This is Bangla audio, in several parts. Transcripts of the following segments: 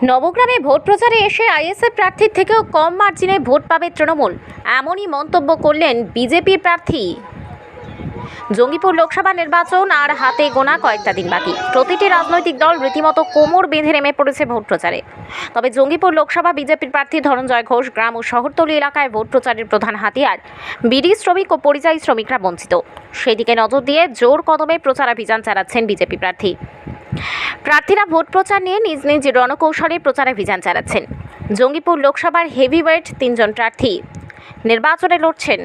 নবগ্রামে ভোট প্রচারে এসে আইএসএফ প্রার্থীর থেকেও কম মার্জিনে ভোট পাবে তৃণমূল, এমনই মন্তব্য করলেন বিজেপির প্রার্থী। জঙ্গিপুর লোকসভা নির্বাচন আর হাতে গোনা কয়েকটা দিন বাকি। প্রতিটি রাজনৈতিক দল রীতিমতো কোমর বেঁধে নেমে পড়েছে ভোট প্রচারে। তবে জঙ্গিপুর লোকসভা বিজেপির প্রার্থী ধনঞ্জয় ঘোষ গ্রাম ও শহরতলি এলাকায় ভোট প্রচারের প্রধান হাতিয়ার। বিডি শ্রমিক ও পরিযায়ী শ্রমিকরা বঞ্চিত, সেদিকে নজর দিয়ে জোর কদমে প্রচারাভিযান চালাচ্ছেন বিজেপি প্রার্থীরা। ভোট প্রচার নিয়ে নিজ নিজ রণকৌশলে প্রচারাভিযান চালাচ্ছেন। জঙ্গিপুর লোকসভার হেভিওয়েট 3 জন প্রার্থী নির্বাচনে লড়ছেন।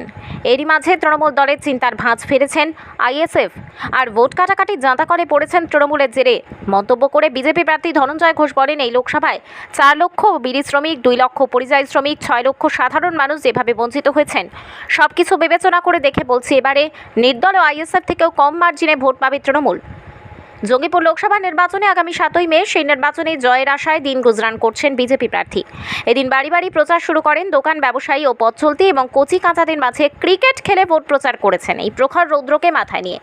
এরই মাঝে তৃণমূল দলের চিন্তার ভাঁজ ফেলেছেন আইএসএফ, আর ভোট কাটাকাটি জাঁতা করে পড়েছেন তৃণমূলের জেরে। মন্তব্য করে বিজেপি প্রার্থী ধনঞ্জয় ঘোষ বলেন, এই লোকসভায় 4 লক্ষ বিড়ি শ্রমিক, 2 লক্ষ পরিযায়ী শ্রমিক, 6 লক্ষ সাধারণ মানুষ যেভাবে বঞ্চিত হয়েছেন, সবকিছু বিবেচনা করে দেখে বলছি, এবারে নির্দল ও আইএসএফ থেকেও কম মার্জিনে ভোট পাবে তৃণমূল। জঙ্গিপুর লোকসভা নির্বাচনে আগামী 7ই মে সেই নির্বাচনে জয়ের আশায় দিন গুজরান করছেন বিজেপি প্রার্থী। এদিন বাড়ি বাড়ি প্রচার শুরু করেন। দোকান ব্যবসায়ী ও পথ চলতি এবং কচি কাঁচাদের মাঝে ক্রিকেট খেলে ভোট প্রচার করেছেন। এই প্রখর রৌদ্রকে মাথায় নিয়ে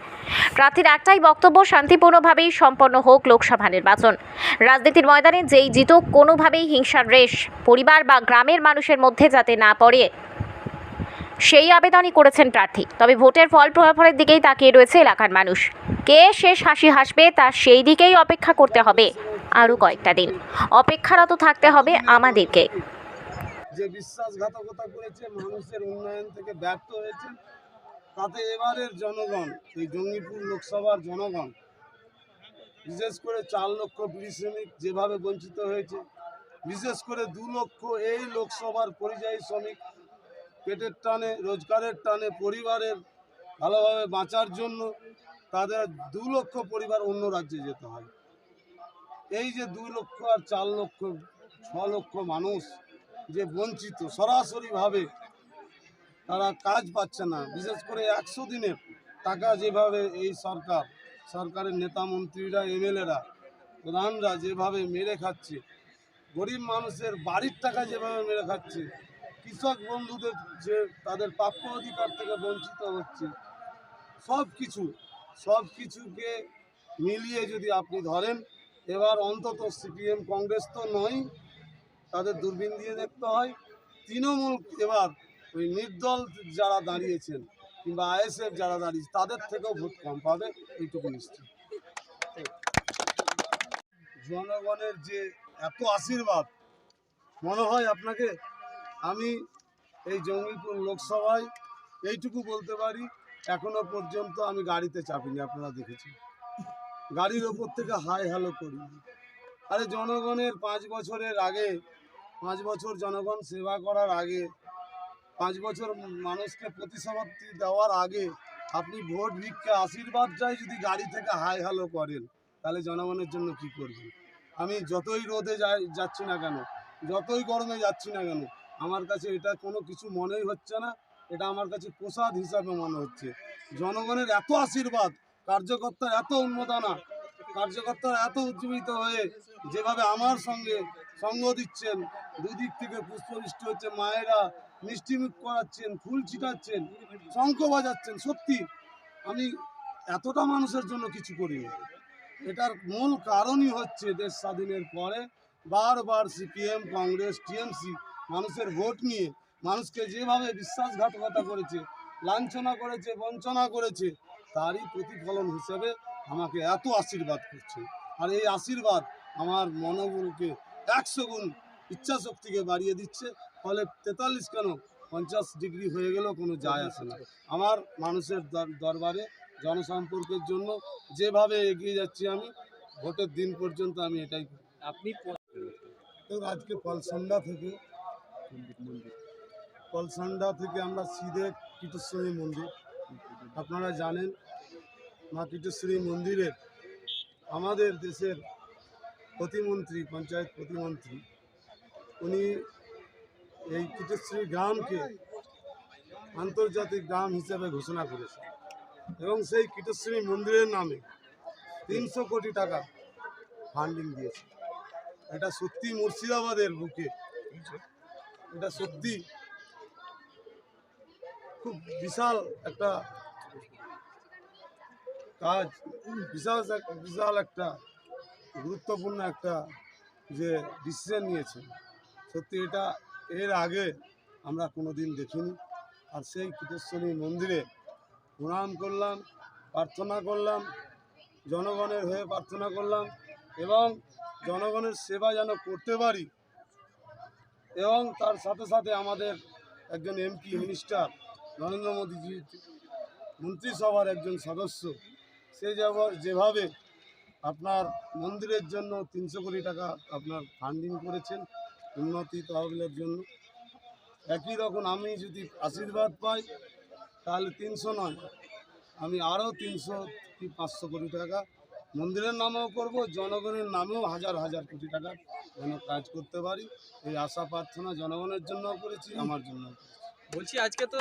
প্রার্থীর একটাই বক্তব্য, শান্তিপূর্ণভাবেই সম্পন্ন হোক লোকসভা নির্বাচন। রাজনীতির ময়দানে যেই জিতুক, কোনোভাবেই হিংসার রেশ পরিবার বা গ্রামের মানুষের মধ্যে যাতে না পড়ে, সেই আবেদনই করেছেন প্রার্থী। তবে ভোটের ফলাফলের দিকেই তাকিয়ে রয়েছে এলাকার মানুষ। কে শেষ হাসি হাসবে তা সেই দিকেই অপেক্ষা করতে হবে। আরও কয়েকটা দিন অপেক্ষারত থাকতে হবে আমাদেরকে। যে বিশ্বাসঘাতকতা করেছে, মানুষের উন্নয়ন থেকে ব্যর্থ হয়েছে, তাতে এবারের জনগণ, এই জঙ্গিপুর লোকসভার জনগণ, বিশেষ করে 4 লক্ষ বিড়ি শ্রমিক যেভাবে বঞ্চিত হয়েছে, বিশেষ করে 2 লক্ষ এই লোকসভার পরিযায়ী শ্রমিক পেটের টানে, রোজগারের টানে, পরিবারের ভালোভাবে বাঁচার জন্য তাদের 2 লক্ষ পরিবার অন্য রাজ্যে যেতে হয়। এই যে 2 লক্ষ আর 4 লক্ষ, 6 লক্ষ মানুষ যে বঞ্চিত, সরাসরিভাবে তারা কাজ পাচ্ছে না। বিশেষ করে 100 দিনের টাকা যেভাবে এই সরকারের নেতা মন্ত্রীরা, এমএলএরা, প্রধানরা যেভাবে মেরে খাচ্ছে, গরিব মানুষের বাড়ির টাকা যেভাবে মেরে খাচ্ছে, কৃষক বন্ধুদের যে তাদের প্রাপ্য অধিকার থেকে বঞ্চিত হচ্ছে, সব কিছুকে মিলিয়ে যদি আপনি ধরেন, এবার অন্তত সিপিএম কংগ্রেস তো নয়, তাদের দূরবীন দিয়ে দেখতে হয়। তৃণমূল এবার ওই নির্দল যারা দাঁড়িয়েছেন কিংবা আইএসএফ যারা দাঁড়িয়েছে, তাদের থেকেও ভোট কম পাবে, এইটুকু নিশ্চিত। জনগণের যে এত আশীর্বাদ, মনে হয় আপনাকে আমি এই জঙ্গিপুর লোকসভায় এইটুকু বলতে পারি, এখনো পর্যন্ত আমি গাড়িতে চাপিনি। আপনারা দেখেছেন, গাড়ির ওপর থেকে হাই হ্যালো করি। আরে জনগণের 5 বছরের আগে, 5 বছর জনগণ সেবা করার আগে, 5 বছর মানুষকে প্রতিশ্রুতি দেওয়ার আগে আপনি ভোট ভিক্ষা আশীর্বাদ চাই যদি গাড়ি থেকে হাই হ্যালো করেন, তাহলে জনগণের জন্য কি করবেন? আমি যতই রোদে যাচ্ছি না কেন, যতই গরমে যাচ্ছি না কেন, আমার কাছে এটা কোনো কিছু মনেই হচ্ছে না। এটা আমার কাছে প্রসাদ হিসাবে মনে হচ্ছে। জনগণের এত আশীর্বাদ, কার্যকর্তার এত উন্মাদনা, কার্যকর্তারা এত উজ্জীবিত হয়ে যেভাবে আমার সঙ্গে সঙ্গ দিচ্ছেন, দুদিক থেকে পুষ্পবৃষ্টি হচ্ছে, মায়েরা মিষ্টিমুখ করাচ্ছেন, ফুল ছিটাচ্ছেন, শঙ্খ বাজাচ্ছেন, সত্যি আমি এতটা মানুষের জন্য কিছু করিনি। এটার মূল কারণই হচ্ছে দেশ স্বাধীনের পরে বারবার সিপিএম, কংগ্রেস, টিএমসি মানুষের ভোট নিয়ে মানুষকে যেভাবে বিশ্বাসঘাতকতা করেছে, লাঞ্ছনা করেছে, বঞ্চনা করেছে, তারই প্রতিফলন হিসেবে আমাকে এত আশীর্বাদ করছে। আর এই আশীর্বাদ আমার মনোবলকে 100 গুণ, ইচ্ছাশক্তিকে বাড়িয়ে দিচ্ছে। ফলে 43 কেন 50 ডিগ্রি হয়ে গেলেও কোনো যায় আসে না। আমার মানুষের দরবারে জনসম্পর্কের জন্য যেভাবে এগিয়ে যাচ্ছি আমি, ভোটের দিন পর্যন্ত আমি এটাই করি। আপনি আজকে পলসান্ডা থেকে আমরা সিধে কীটেশ্বরী মন্দির, আপনারা জানেন মা কীটেশ্বরী মন্দিরের আমাদের দেশের প্রতিমন্ত্রী, পঞ্চায়েত প্রতিমন্ত্রী, উনি এই কীটেশ্বরী গ্রামকে আন্তর্জাতিক গ্রাম হিসেবে ঘোষণা করেছে এবং সেই কীটেশ্বরী মন্দিরের নামে 300 কোটি টাকা ফান্ডিং দিয়েছে। এটা সত্যি মুর্শিদাবাদের বুকে, এটা সত্যি খুব বিশাল একটা কাজ, বিশাল একটা গুরুত্বপূর্ণ একটা যে ডিসিশন নিয়েছেন, সত্যি এটা এর আগে আমরা কোনো দিন দেখিনি। আর সেই কীটেশ্বরী মন্দিরে প্রণাম করলাম, প্রার্থনা করলাম, জনগণের হয়ে প্রার্থনা করলাম এবং জনগণের সেবা যেন করতে পারি, এবং তার সাথে সাথে আমাদের একজন এমপি মিনিস্টার নরেন্দ্র মোদীজি মন্ত্রিসভার একজন সদস্য, সে যেভাবে আপনার মন্দিরের জন্য 300 কোটি টাকা আপনার ফান্ডিং করেছেন উন্নতি তহবিলের জন্য, একই রকম আমি যদি আশীর্বাদ পাই তাহলে 300 নয়, আমি আরও 300 কি 500 কোটি টাকা মন্দিরের নামেও করব, জনগণের নামেও হাজার হাজার কোটি টাকা যেন কাজ করতে পারি। এই আশা প্রার্থনা জনগণের জন্য করেছি, আমার জন্য। বলছি আজকে তো